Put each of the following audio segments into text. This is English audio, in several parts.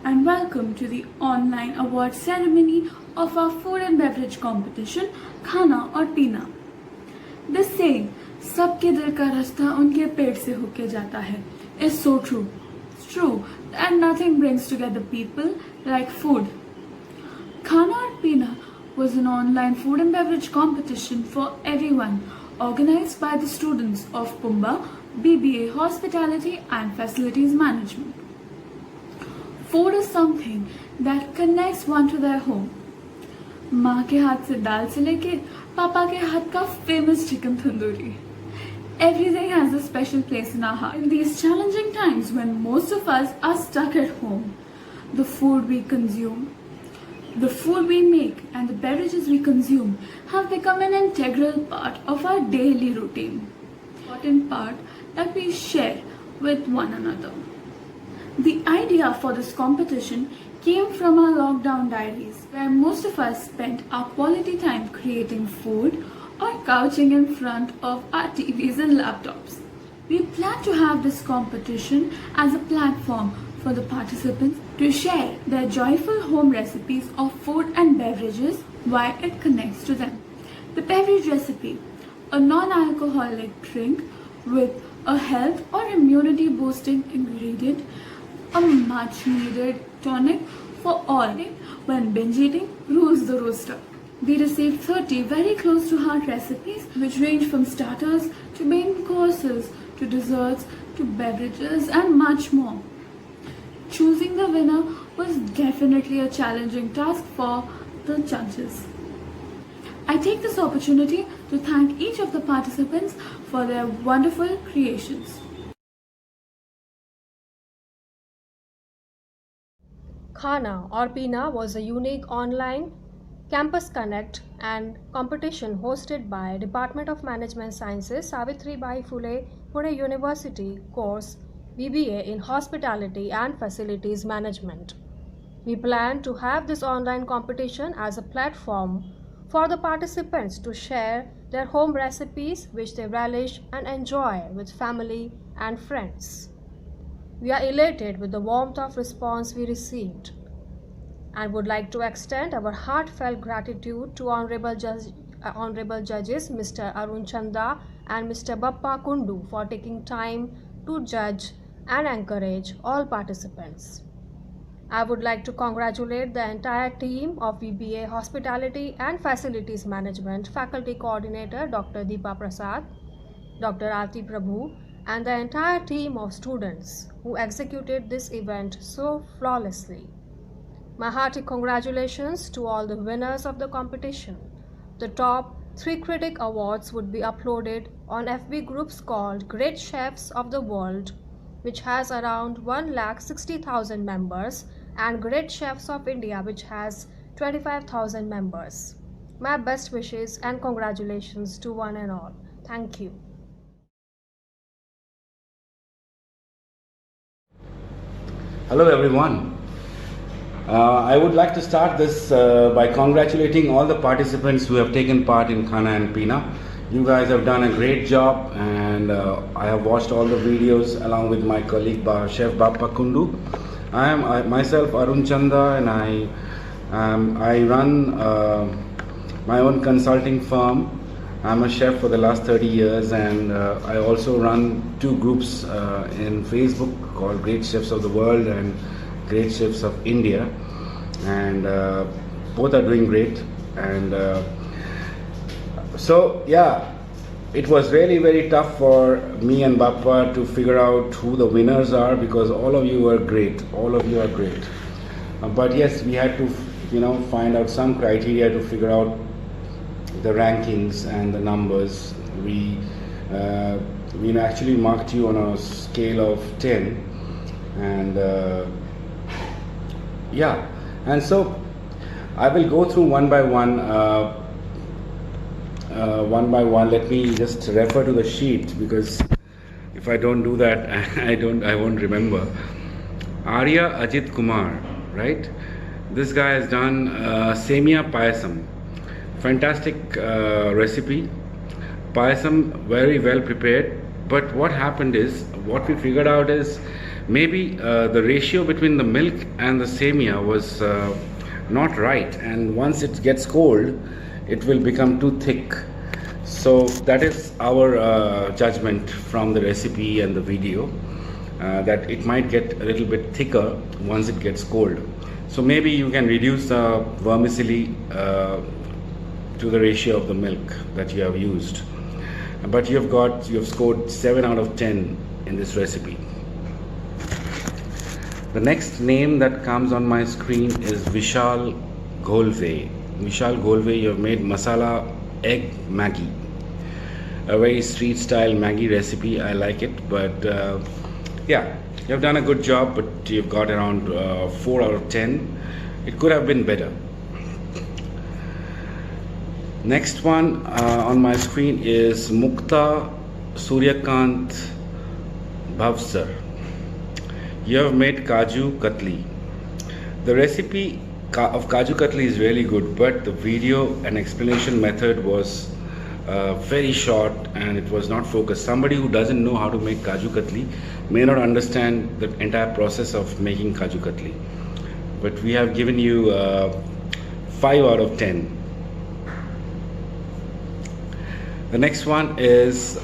and welcome to the online award ceremony of our food and beverage competition, Khana और पीना. The saying, सबके दिल का रास्ता उनके पेट से होके जाता है, is so true. It's true that nothing brings together people like food. Khana और पीना was an online food and beverage competition for everyone, organized by the students of Pumba, BBA Hospitality and Facilities Management. Food is something that connects one to their home. माँ के हाथ से दाल से लेके पापा के हाथ का famous chicken tandoori. Everything has a special place in our heart. In these challenging times when most of us are stuck at home, the food we consume, the food we make and the beverages we consume have become an integral part of our daily routine. Important part that we share with one another. The idea for this competition came from our lockdown diaries, where most of us spent our quality time creating food or couching in front of our TVs and laptops. We plan to have this competition as a platform for the participants to share their joyful home recipes of food and beverages why it connects to them. The beverage recipe, a non-alcoholic drink with a health or immunity boosting ingredient, a much needed tonic for all when binge eating rules the roster. We received 30 very close to heart recipes which range from starters to main courses to desserts to beverages and much more. Choosing the winner was definitely a challenging task for the judges. I take this opportunity to thank each of the participants for their wonderful creations. Khana or Pina was a unique online campus connect and competition hosted by Department of Management Sciences, Savitribai Phule, Pune University course BBA in Hospitality and Facilities Management. We plan to have this online competition as a platform for the participants to share their home recipes which they relish and enjoy with family and friends. We are elated with the warmth of response we received and would like to extend our heartfelt gratitude to Honorable Judges Mr. Arun Chanda and Mr. Bappa Kundu for taking time to judge and encourage all participants. I would like to congratulate the entire team of BBA Hospitality and Facilities Management Faculty Coordinator Dr. Deepa Prasad, Dr. Aarti Prabhu, and the entire team of students who executed this event so flawlessly. My hearty congratulations to all the winners of the competition. The top 3 critic awards would be uploaded on FB groups called Great Chefs of the World, which has around 1,60,000 members, and Great Chefs of India, which has 25,000 members. My best wishes and congratulations to one and all. Thank you. Hello everyone. I would like to start this by congratulating all the participants who have taken part in Khana and Pina. You guys have done a great job, and I have watched all the videos along with my colleague Chef Bappa Kundu. I am myself Arun Chanda, and I run my own consulting firm. I'm a chef for the last 30 years, and I also run 2 groups in Facebook called Great Chefs of the World and Great Chefs of India, and both are doing great. And so yeah, it was really very tough for me and Bappa to figure out who the winners are, because all of you are great. But yes, we had to find out some criteria to figure out the rankings and the numbers. We actually marked you on a scale of 10, and yeah, and so I will go through one by one. Let me just refer to the sheet, because if I don't do that, I won't remember. Arya Ajit Kumar, right? This guy has done Semia Payasam. Fantastic recipe. Payasam very well prepared. But what happened is, what we figured out is, maybe the ratio between the milk and the semia was not right, and once it gets cold it will become too thick. So that is our judgment from the recipe and the video, that it might get a little bit thicker once it gets cold. So maybe you can reduce the vermicelli to the ratio of the milk that you have used. But you have scored 7 out of 10 in this recipe. The next name that comes on my screen is Vishal Gholve. Vishal Gholve, you have made masala egg Maggi. A very street style Maggi recipe. I like it, but yeah, you have done a good job, but you've got around 4 out of 10. It could have been better. Next one on my screen is Mukta Suryakant Bhavsar. You have made Kaju Katli. The recipe of Kaju Katli is really good, but the video and explanation method was very short and it was not focused. Somebody who doesn't know how to make Kaju Katli may not understand the entire process of making Kaju Katli. But we have given you 5 out of 10. The next one is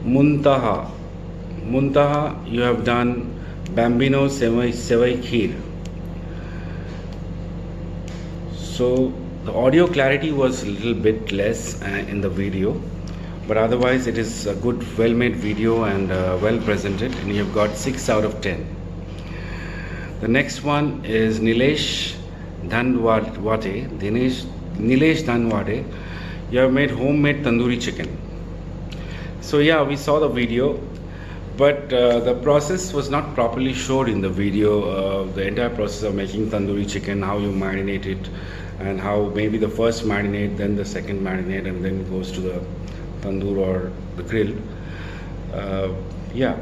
Muntaha. Muntaha, you have done Bambino Sevai Kheer. So the audio clarity was a little bit less in the video, but otherwise it is a good, well-made video and well presented, and you have got 6 out of 10. The next one is Nilesh Dhanwade. Nilesh Dhanwade, you have made homemade tandoori chicken. So yeah, we saw the video, but the process was not properly showed in the video. The entire process of making tandoori chicken, how you marinate it, and how maybe the first marinade, then the second marinade, and then it goes to the tandoor or the grill. Yeah,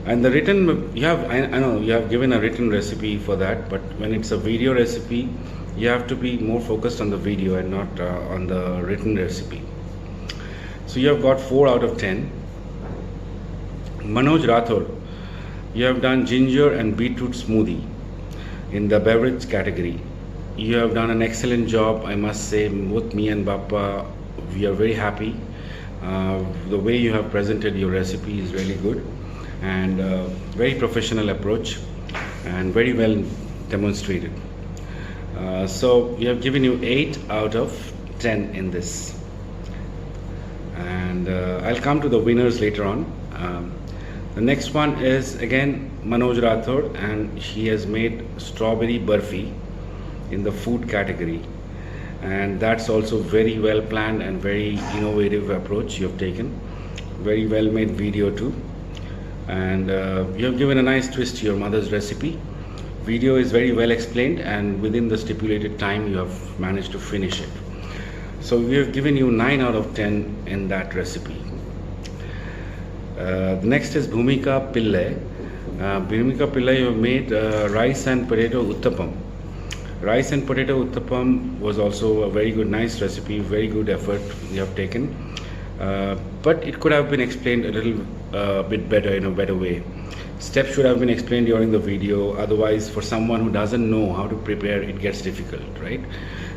and the written, I know you have given a written recipe for that, but when it's a video recipe, you have to be more focused on the video and not on the written recipe. So you have got 4 out of 10. Manoj Rathod, you have done ginger and beetroot smoothie in the beverage category. You have done an excellent job, I must say. Both me and Bappa, we are very happy. The way you have presented your recipe is really good, and very professional approach and very well demonstrated. So we have given you 8 out of 10 in this, and I'll come to the winners later on. The next one is again Manoj Rathod, and he has made strawberry burfi in the food category, and that's also very well planned and very innovative approach you have taken. Very well made video too, and you have given a nice twist to your mother's recipe. Video is very well explained, and within the stipulated time you have managed to finish it. So we have given you 9 out of 10 in that recipe. The next is Bhumika Pillai. Bhumika Pillai, you have made rice and potato uttapam. Rice and potato uttapam was also a very good, nice recipe, very good effort you have taken. But it could have been explained a little bit better, in a better way. Steps should have been explained during the video, otherwise for someone who doesn't know how to prepare, it gets difficult, right?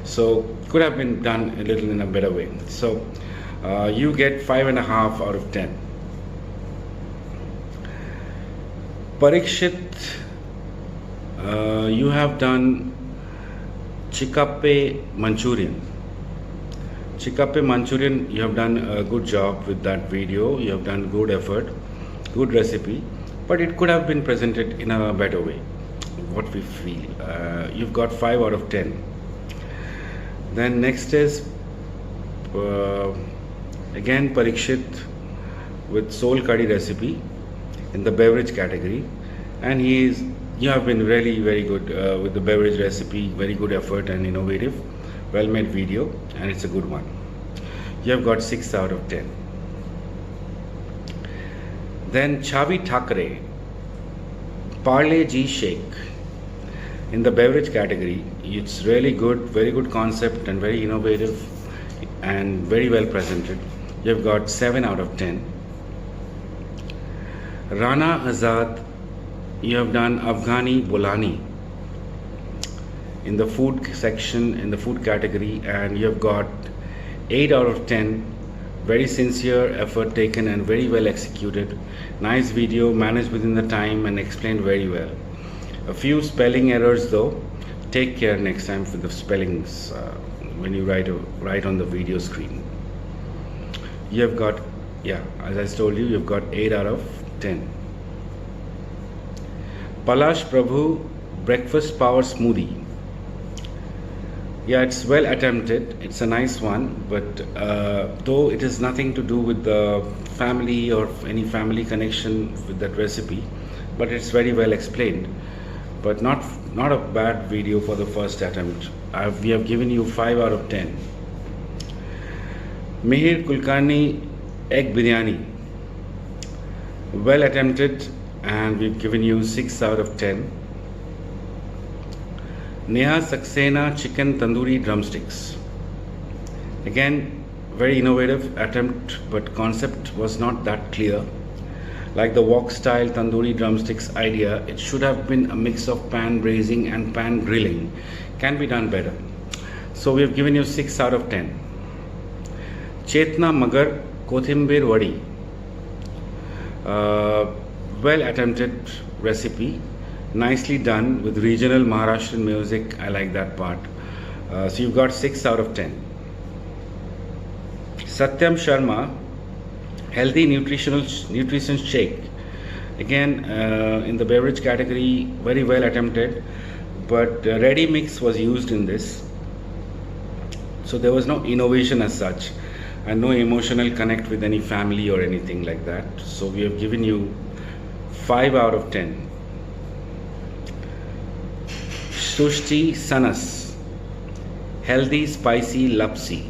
So could have been done a little in a better way. So you get 5.5 out of 10. Parikshit, you have done Chikappe Manchurian. Chikappe Manchurian, you have done a good job with that video. You have done good effort, good recipe, but it could have been presented in a better way, what we feel. You've got 5 out of 10. Then next is again Parikshit with soul curry recipe in the beverage category, and you have been really very good with the beverage recipe. Very good effort and innovative, well made video, and it's a good one. You have got 6 out of 10. Then Chavi Thakre, Parle G Shake in the beverage category. It's really good, very good concept and very innovative and very well presented. You have got 7 out of 10. Rana Azad, you have done Afghani Bolani in the food section, in the food category, and you have got 8 out of 10. Very sincere effort taken and very well executed. Nice video, managed within the time and explained very well. A few spelling errors though. Take care next time for the spellings when you write on the video screen. You have got, yeah, as I told you, you've got 8 out of 10. Palash Prabhu Breakfast Power Smoothie. Yeah, it's well attempted. It's a nice one, but though it has nothing to do with the family or any family connection with that recipe, but it's very well explained. But not a bad video for the first attempt. We have given you 5 out of 10. Mihir Kulkarni Egg Biryani. Well attempted, and we've given you 6 out of 10. Neha Saxena Chicken Tandoori Drumsticks. Again, very innovative attempt, but concept was not that clear. Like the wok style tandoori drumsticks idea, it should have been a mix of pan braising and pan grilling. Can be done better. So we have given you 6 out of 10. Chetna Magar Kothimbir Wadi. Well attempted recipe. Nicely done with regional Maharashtrian music. I like that part. So you've got 6 out of 10. Satyam Sharma Healthy Nutrition Shake. Again, in the beverage category, very well attempted, but ready mix was used in this. So there was no innovation as such and no emotional connect with any family or anything like that. So we have given you 5 out of 10. Sushti Sanas Healthy Spicy Lapsi.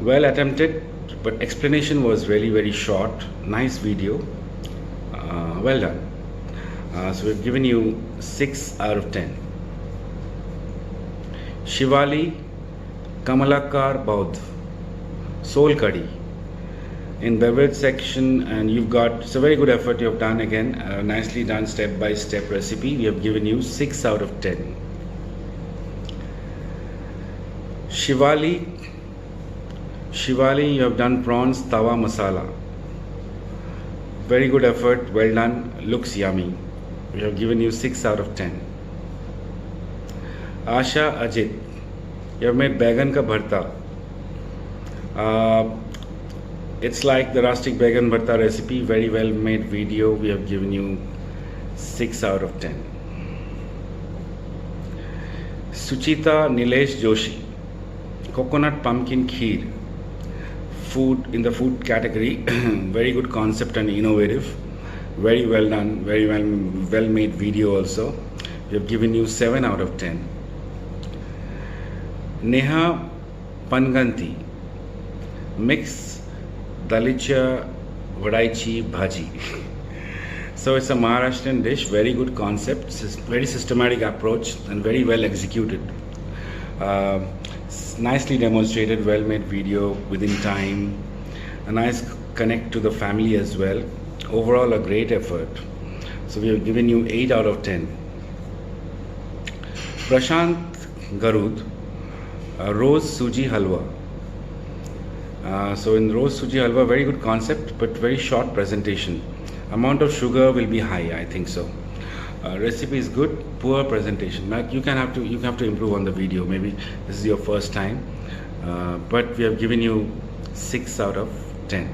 Well attempted, but explanation was really very short. Nice video. Well done. So we've given you 6 out of 10. Shivali Kamalakar Baudh Soul Curry in beverage section, and you've got, it's a very good effort you have done. Again, nicely done step by step recipe. We have given you 6 out of 10. Shivali, you have done prawns tawa masala. Very good effort, well done, looks yummy. We have given you 6 out of 10. Asha Ajit, you have made baigan ka bharta. It's like the rustic baigan bharta recipe, very well made video. We have given you 6 out of 10. Suchita Nilesh Joshi, coconut pumpkin kheer. Food in the food category. Very good concept and innovative. Very well done, very well made video also. We have given you 7 out of 10. Neha Panganti, mix dalicha vadaichi bhaji. So it's a Maharashtrian dish, very good concept, very systematic approach and very well executed. Nicely demonstrated, well made video within time, a nice connect to the family as well. Overall a great effort. So we have given you 8 out of 10. Prashant Garud, Rose Suji Halwa. So in Rose Suji Halwa, very good concept but very short presentation. Amount of sugar will be high, I think so. Recipe is good, poor presentation. You have to improve on the video. Maybe this is your first time, but we have given you 6 out of 10.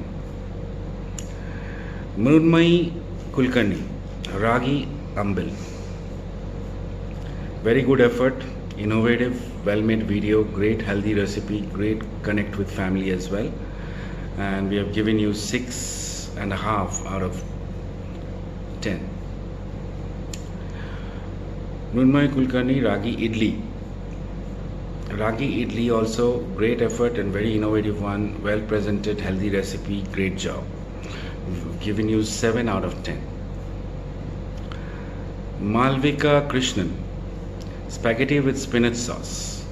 Mrunmayee Kulkarni, Ragi Ambil. Very good effort, innovative, well-made video, great healthy recipe, great connect with family as well. And we have given you 6.5 out of 10. Mrunmayee Kulkarni Ragi Idli. Ragi Idli also great effort and very innovative one, well presented, healthy recipe, great job. We've given you 7 out of 10. Malvika Krishnan, spaghetti with spinach sauce.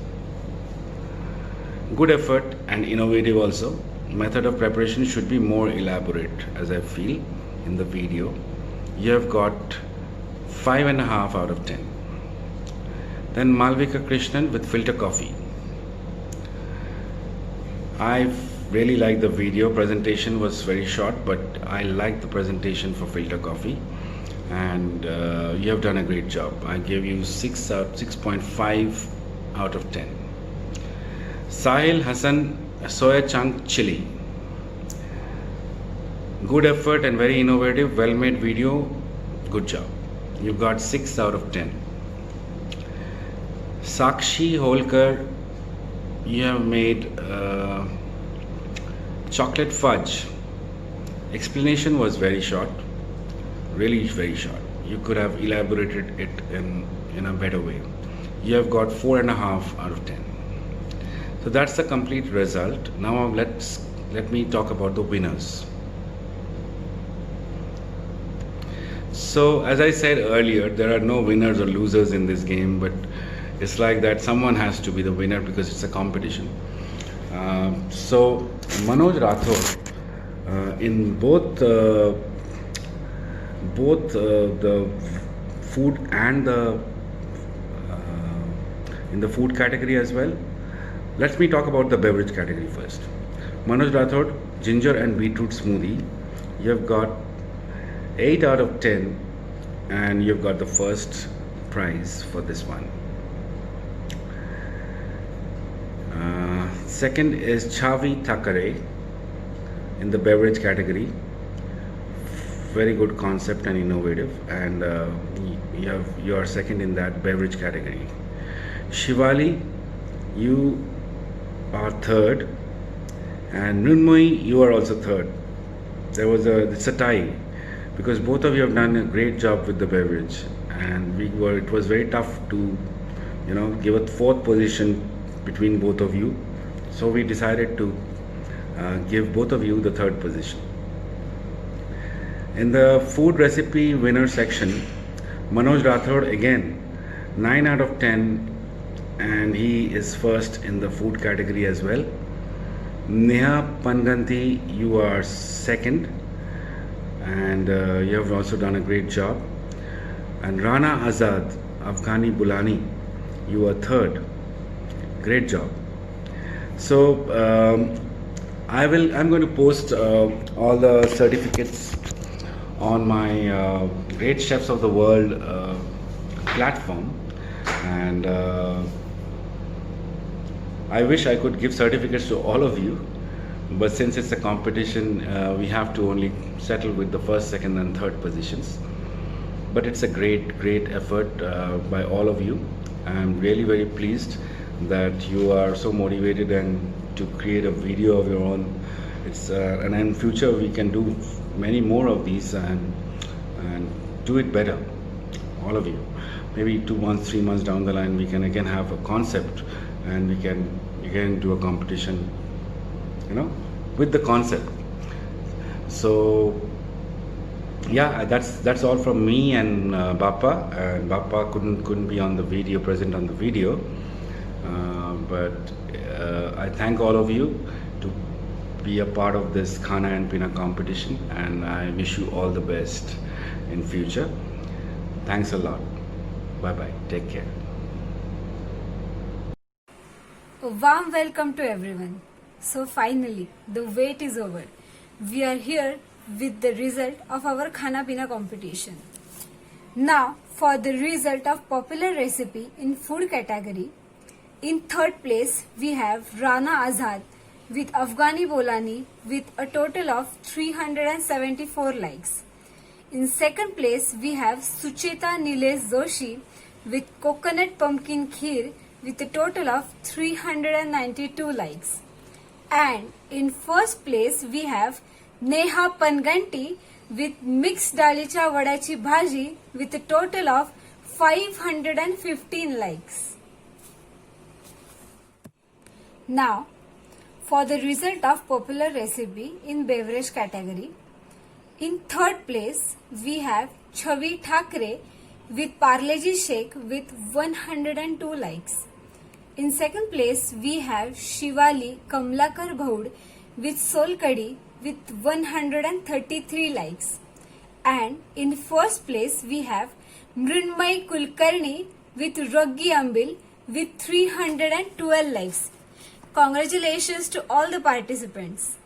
Good effort and innovative also. method of preparation should be more elaborate, as I feel in the video. You have got 5.5 out of 10. Then Malvika Krishnan with filter coffee. I really liked the video. Presentation was very short, but I liked the presentation for filter coffee, and you have done a great job. I gave you 6.5 out of 10. Sahil Hassan soya chunk chili. Good effort and very innovative, well made video. Good job. You got 6 out of 10. Sakshi Holkar, you have made chocolate fudge. Explanation was very short, really very short. You could have elaborated it in a better way. You have got 4.5 out of 10. So that's the complete result. Now let me talk about the winners. So as I said earlier, there are no winners or losers in this game, but it's like that someone has to be the winner because it's a competition. So Manoj Rathod, in both the food and in the food category as well. Let me talk about the beverage category first. Manoj Rathod, ginger and beetroot smoothie. You have got 8 out of 10, and you've got the first prize for this one. Second is Chavi Thakare in the beverage category. Very good concept and innovative, and you are second in that beverage category. Shivali, you are third, and Nunmoy, you are also third. It's a tie because both of you have done a great job with the beverage, and it was very tough to give a fourth position between both of you. So we decided to give both of you the third position. In the food recipe winner section, Manoj Rathod again 9 out of 10, and he is first in the food category as well. Neha Panganti, you are second, and you have also done a great job. And Rana Azad Afghani Bulani, you are third. Great job. So I'm going to post all the certificates on my Great Chefs of the World platform, and I wish I could give certificates to all of you, but since it's a competition, we have to only settle with the first, second and third positions. But it's a great effort by all of you. I'm really very pleased that you are so motivated and to create a video of your own. And in future we can do many more of these and do it better, all of you. Maybe 2 months, 3 months down the line, we can again have a concept, and we can again do a competition, with the concept. So yeah, that's all from me and Bappa. And Bappa couldn't be on the video, present on the video, but I thank all of you to be a part of this Khana and Pina competition, and I wish you all the best in future. Thanks a lot. Bye bye. Take care. A warm welcome to everyone. So finally, the wait is over. We are here with the result of our Khana Pina competition. Now for the result of popular recipe in food category. In third place, we have Rana Azad with Afghani Bolani with a total of 374 likes. In second place, we have Sucheta Nilesh Joshi with Coconut Pumpkin Kheer with a total of 392 likes. And in first place, we have Neha Panganti with Mixed Dalicha Vadachi Bhaji with a total of 515 likes. Now, for the result of popular recipe in beverage category. In third place, we have Chavi Thakare with Parle-G Shake with 102 likes. In second place, we have Shivali Kamlakar Ghoud with Solkadi with 133 likes. And in first place we have Mrunmay Kulkarni with Raggi Ambil with 312 likes. Congratulations to all the participants.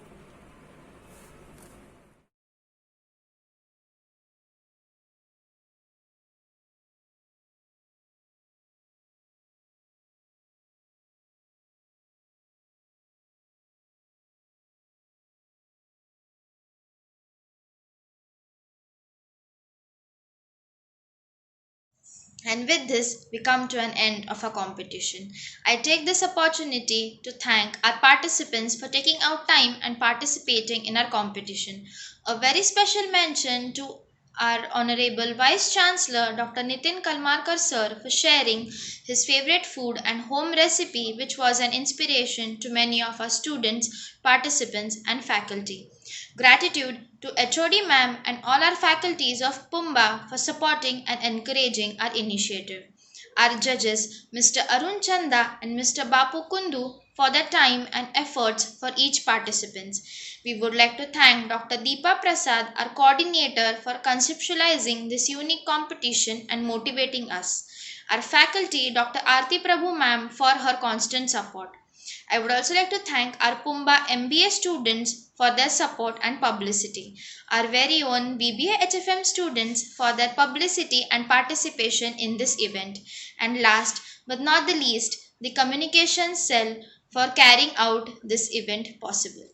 And with this, we come to an end of our competition. I take this opportunity to thank our participants for taking out time and participating in our competition. A very special mention to our Honorable Vice Chancellor Dr. Nitin Kalmarkar sir for sharing his favorite food and home recipe, which was an inspiration to many of our students, participants, and faculty. Gratitude to HOD ma'am and all our faculties of Pumba for supporting and encouraging our initiative. Our judges, Mr. Arun Chanda and Mr. Bapu Kundu, for their time and efforts for each participant. We would like to thank Dr. Deepa Prasad, our coordinator, for conceptualizing this unique competition and motivating us. Our faculty, Dr. Aarti Prabhu ma'am, for her constant support. I would also like to thank our Pumba MBA students for their support and publicity, our very own BBA HFM students for their publicity and participation in this event, and last but not the least, the communications cell for carrying out this event possible.